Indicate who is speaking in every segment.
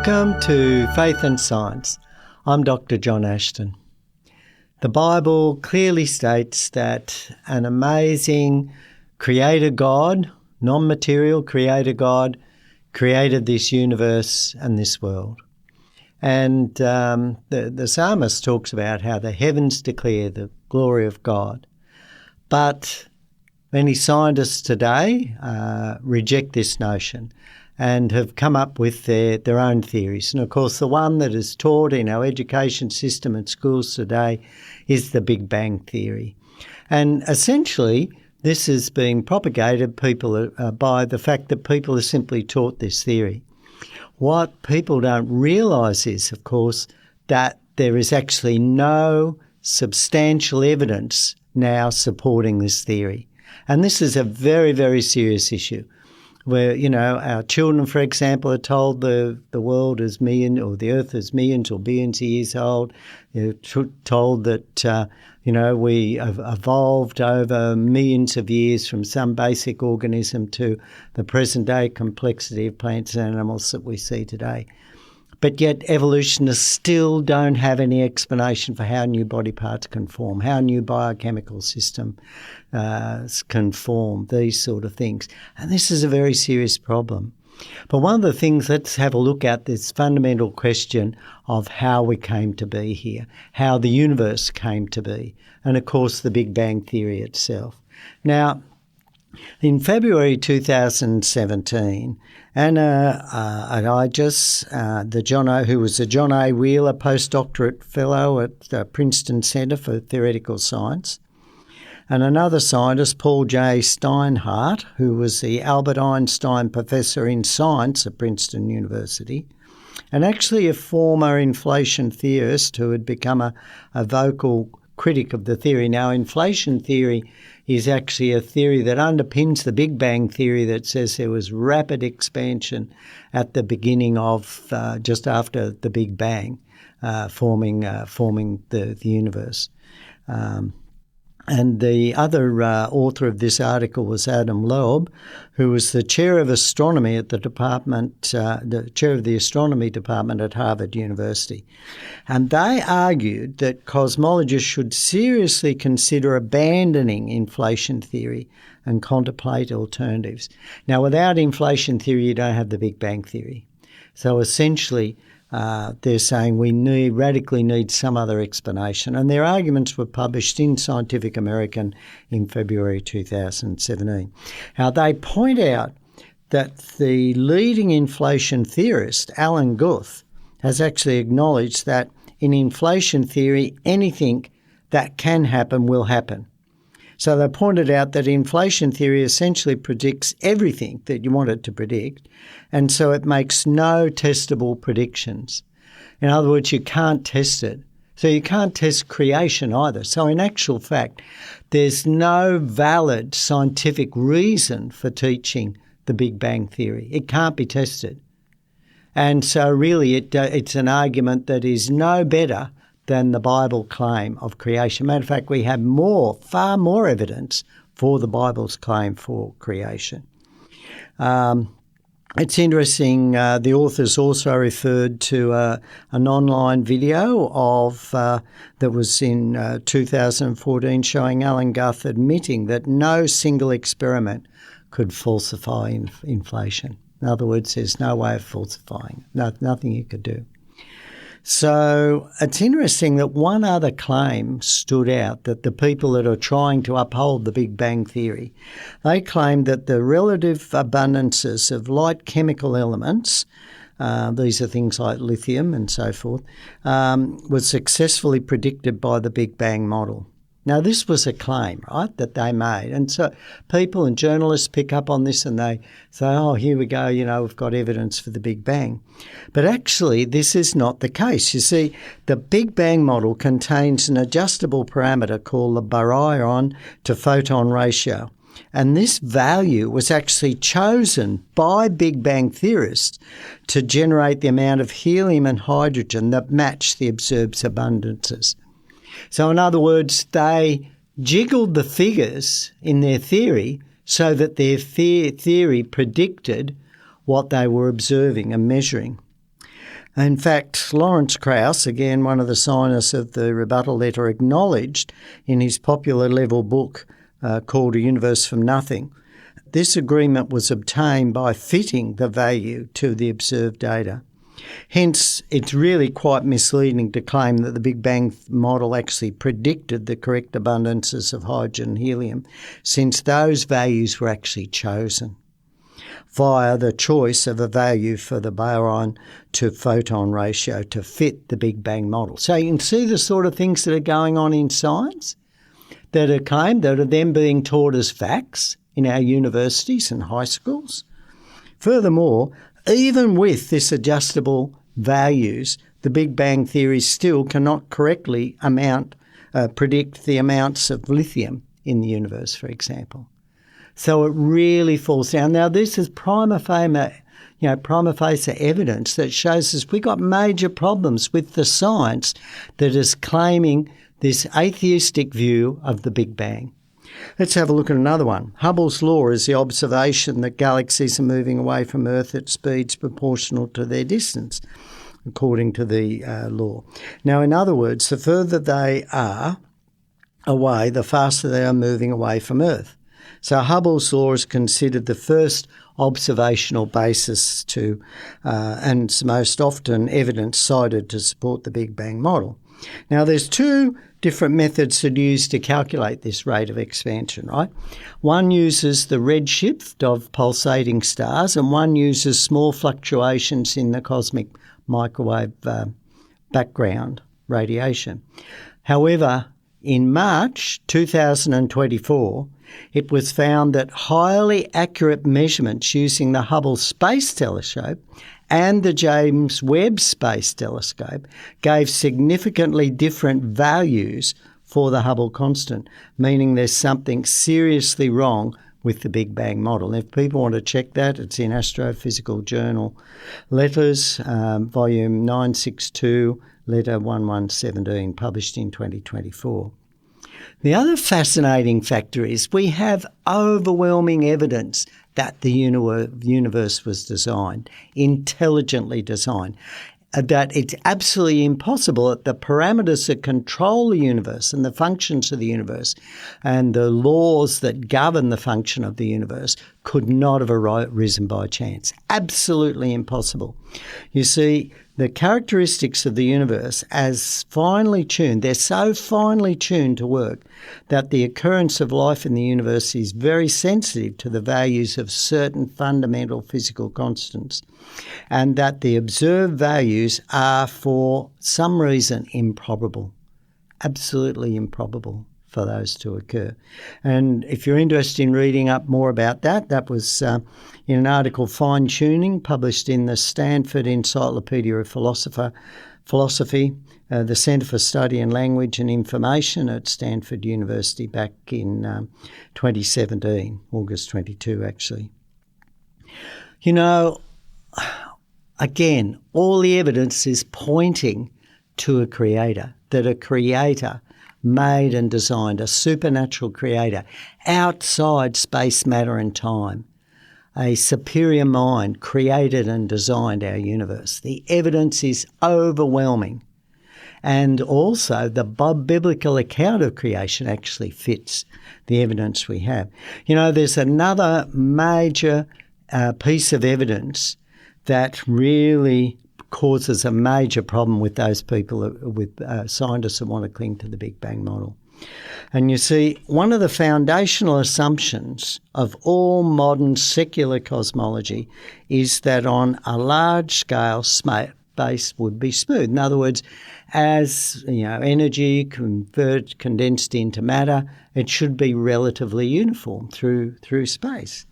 Speaker 1: Welcome to Faith and Science. I'm Dr. John Ashton. The Bible clearly states that an amazing creator God, non-material creator God, created this universe and this world. And the psalmist talks about how the heavens declare the glory of God. But many scientists today reject this notion and have come up with their own theories. And of course, the one that is taught in our education system and schools today is the Big Bang theory. And essentially, this is being propagated by the fact that people are simply taught this theory. What people don't realise is, of course, that there is actually no substantial evidence now supporting this theory. And this is a very, very serious issue where, our children, for example, are told the world is the earth is millions or billions of years old. They're told that, we have evolved over millions of years from some basic organism to the present day complexity of plants and animals that we see today. But yet evolutionists still don't have any explanation for how new body parts can form, how new biochemical system can form, these sort of things. And this is a very serious problem. But one of the things, let's have a look at this fundamental question of how we came to be here, how the universe came to be, and of course the Big Bang theory itself. Now, in February 2017, Anna who was a John A. Wheeler postdoctorate fellow at Princeton Center for Theoretical Science, and another scientist, Paul J. Steinhardt, who was the Albert Einstein Professor in Science at Princeton University, and actually a former inflation theorist who had become a vocal critic of the theory. Now, inflation theory is actually a theory that underpins the Big Bang theory that says there was rapid expansion at the beginning of, just after the Big Bang, forming the universe. And the other author of this article was Adam Loeb, who was the chair of astronomy at the chair of the astronomy department at Harvard University. And they argued that cosmologists should seriously consider abandoning inflation theory and contemplate alternatives. Now, without inflation theory, you don't have the Big Bang theory. So essentially, they're saying we radically need some other explanation. And their arguments were published in Scientific American in February 2017. Now, they point out that the leading inflation theorist, Alan Guth, has actually acknowledged that in inflation theory, anything that can happen will happen. So they pointed out that inflation theory essentially predicts everything that you want it to predict, and so it makes no testable predictions. In other words, you can't test it. So you can't test creation either. So in actual fact, there's no valid scientific reason for teaching the Big Bang theory. It can't be tested. And so really it's an argument that is no better than the Bible claim of creation. Matter of fact, we have far more evidence for the Bible's claim for creation. It's interesting, the authors also referred to an online video that was in 2014 showing Alan Guth admitting that no single experiment could falsify inflation. In other words, there's no way of falsifying it, nothing you could do. So it's interesting that one other claim stood out, that the people that are trying to uphold the Big Bang theory, they claim that the relative abundances of light chemical elements, these are things like lithium and so forth, was successfully predicted by the Big Bang model. Now, this was a claim, right, that they made. And so people and journalists pick up on this and they say, oh, here we go, we've got evidence for the Big Bang. But actually, this is not the case. You see, the Big Bang model contains an adjustable parameter called the baryon to photon ratio. And this value was actually chosen by Big Bang theorists to generate the amount of helium and hydrogen that match the observed abundances. So in other words, they jiggled the figures in their theory so that their theory predicted what they were observing and measuring. In fact, Lawrence Krauss, again one of the signers of the rebuttal letter, acknowledged in his popular level book called A Universe from Nothing, this agreement was obtained by fitting the value to the observed data. Hence, it's really quite misleading to claim that the Big Bang model actually predicted the correct abundances of hydrogen and helium, since those values were actually chosen via the choice of a value for the boron to photon ratio to fit the Big Bang model. So you can see the sort of things that are going on in science that are claimed, that are then being taught as facts in our universities and high schools. Furthermore, even with this adjustable values, the Big Bang theory still cannot correctly predict the amounts of lithium in the universe, for example. So it really falls down. Now, this is prima facie evidence that shows us we've got major problems with the science that is claiming this atheistic view of the Big Bang. Let's have a look at another one. Hubble's law is the observation that galaxies are moving away from Earth at speeds proportional to their distance, according to the law. Now, in other words, the further they are away, the faster they are moving away from Earth. So Hubble's law is considered the first observational basis to, and most often evidence cited to support the Big Bang model. Now, there's two different methods that are used to calculate this rate of expansion, right? One uses the redshift of pulsating stars, and one uses small fluctuations in the cosmic microwave background radiation. However, in March 2024, it was found that highly accurate measurements using the Hubble Space Telescope and the James Webb Space Telescope gave significantly different values for the Hubble constant, meaning there's something seriously wrong with the Big Bang model. And if people want to check that, it's in Astrophysical Journal Letters, volume 962, letter 1117, published in 2024. The other fascinating factor is we have overwhelming evidence that the universe was designed, intelligently designed, that it's absolutely impossible that the parameters that control the universe and the functions of the universe and the laws that govern the function of the universe could not have arisen by chance. Absolutely impossible. You see, the characteristics of the universe as finely tuned, they're so finely tuned to work that the occurrence of life in the universe is very sensitive to the values of certain fundamental physical constants, and that the observed values are for some reason improbable, absolutely improbable for those to occur. And if you're interested in reading up more about that, that was in an article, Fine Tuning, published in the Stanford Encyclopedia of Philosophy, the Centre for Study in Language and Information at Stanford University back in 2017, August 22 actually. You know, again, all the evidence is pointing to a creator, that a creator made and designed, a supernatural creator outside space, matter and time. A superior mind created and designed our universe. The evidence is overwhelming. And also the biblical account of creation actually fits the evidence we have. You know, there's another major piece of evidence that really causes a major problem with those people, with scientists that want to cling to the Big Bang model. And you see, one of the foundational assumptions of all modern secular cosmology is that on a large scale, space would be smooth. In other words, as energy condensed into matter, it should be relatively uniform through space.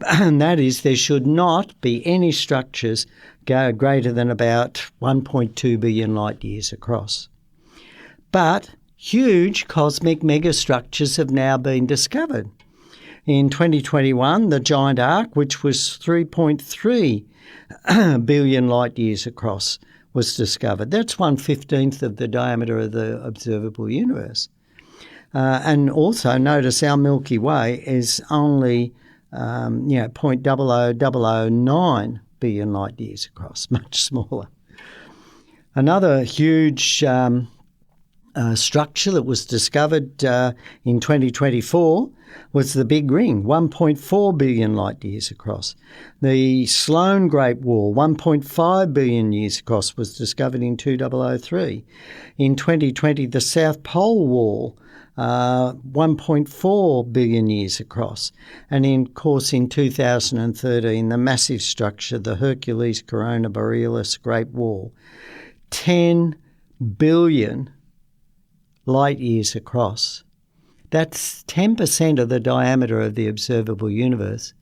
Speaker 1: And that is, there should not be any structures greater than about 1.2 billion light years across. But huge cosmic megastructures have now been discovered. In 2021, the giant arc, which was 3.3 billion light years across, was discovered. That's 1/15 of the diameter of the observable universe. And also notice our Milky Way is only 0.00009 billion light years across, much smaller. Another huge structure that was discovered in 2024 was the Big Ring, 1.4 billion light years across. The Sloan Great Wall, 1.5 billion years across, was discovered in 2003. In 2020, the South Pole Wall, 1.4 billion years across. And in 2013, the massive structure, the Hercules Corona Borealis Great Wall, 10 billion light years across. That's 10% of the diameter of the observable universe.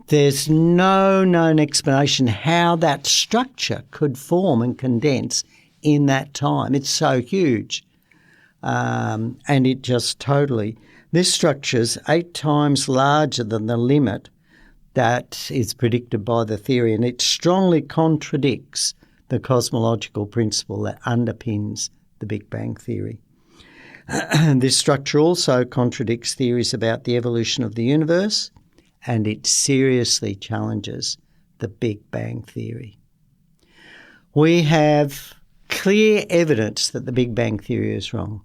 Speaker 1: There's no known explanation how that structure could form and condense in that time. It's so huge. And it just totally... This structure's 8 times larger than the limit that is predicted by the theory, and it strongly contradicts the cosmological principle that underpins the Big Bang Theory. This structure also contradicts theories about the evolution of the universe, and it seriously challenges the Big Bang Theory. We have clear evidence that the Big Bang Theory is wrong.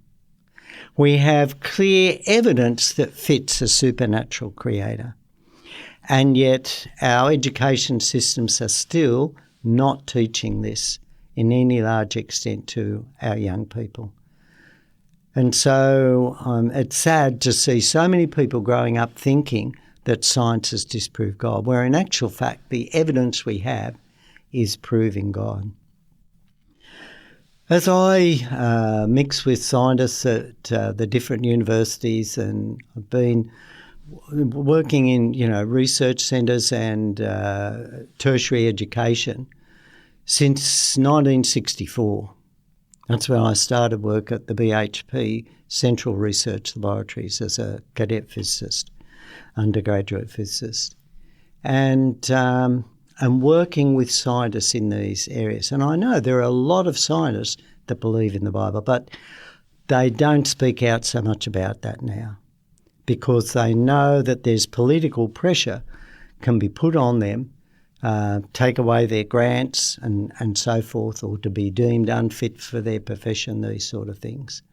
Speaker 1: We have clear evidence that fits a supernatural creator. And yet our education systems are still not teaching this in any large extent to our young people. And so it's sad to see so many people growing up thinking that science has disproved God, where in actual fact the evidence we have is proving God. As I mix with scientists at the different universities, and I've been working in research centres and tertiary education since 1964. That's when I started work at the BHP Central Research Laboratories as a cadet physicist, undergraduate physicist, and working with scientists in these areas. And I know there are a lot of scientists that believe in the Bible, but they don't speak out so much about that now because they know that there's political pressure can be put on them, take away their grants and so forth, or to be deemed unfit for their profession, these sort of things.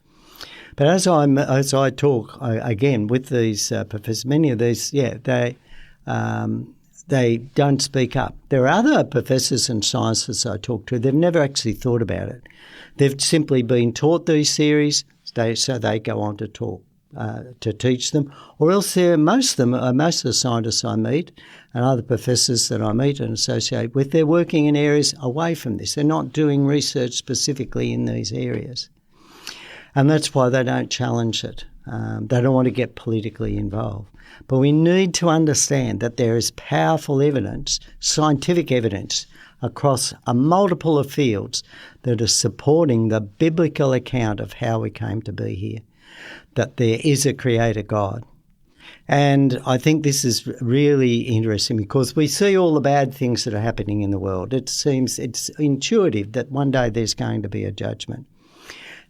Speaker 1: But as I talk again with these professors, many of these, they don't speak up. There are other professors and scientists I talk to, they've never actually thought about it. They've simply been taught these theories, so they go on to talk, to teach them, or else most of the scientists I meet and other professors that I meet and associate with, they're working in areas away from this. They're not doing research specifically in these areas. And that's why they don't challenge it. They don't want to get politically involved. But we need to understand that there is powerful evidence, scientific evidence, across a multiple of fields that are supporting the biblical account of how we came to be here, that there is a creator God. And I think this is really interesting because we see all the bad things that are happening in the world. It seems it's intuitive that one day there's going to be a judgment.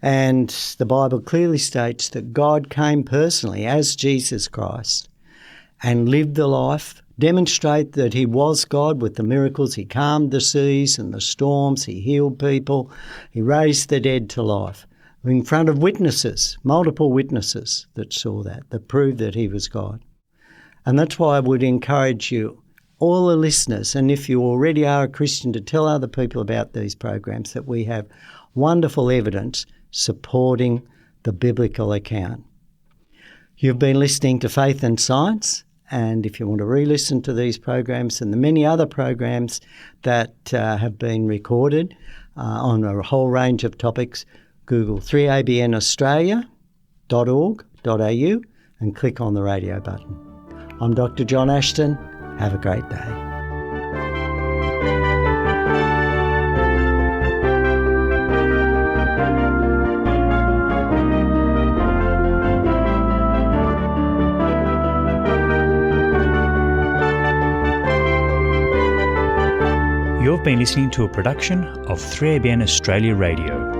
Speaker 1: And the Bible clearly states that God came personally as Jesus Christ and lived the life, demonstrate that he was God with the miracles. He calmed the seas and the storms. He healed people. He raised the dead to life in front of witnesses, multiple witnesses that saw that proved that he was God. And that's why I would encourage you, all the listeners, and if you already are a Christian, to tell other people about these programs, that we have wonderful evidence supporting the biblical account. You've been listening to Faith and Science, and if you want to re-listen to these programs and the many other programs that have been recorded on a whole range of topics, Google 3abnaustralia.org.au and click on the radio button. I'm Dr. John Ashton. Have a great day.
Speaker 2: You've been listening to a production of 3ABN Australia Radio.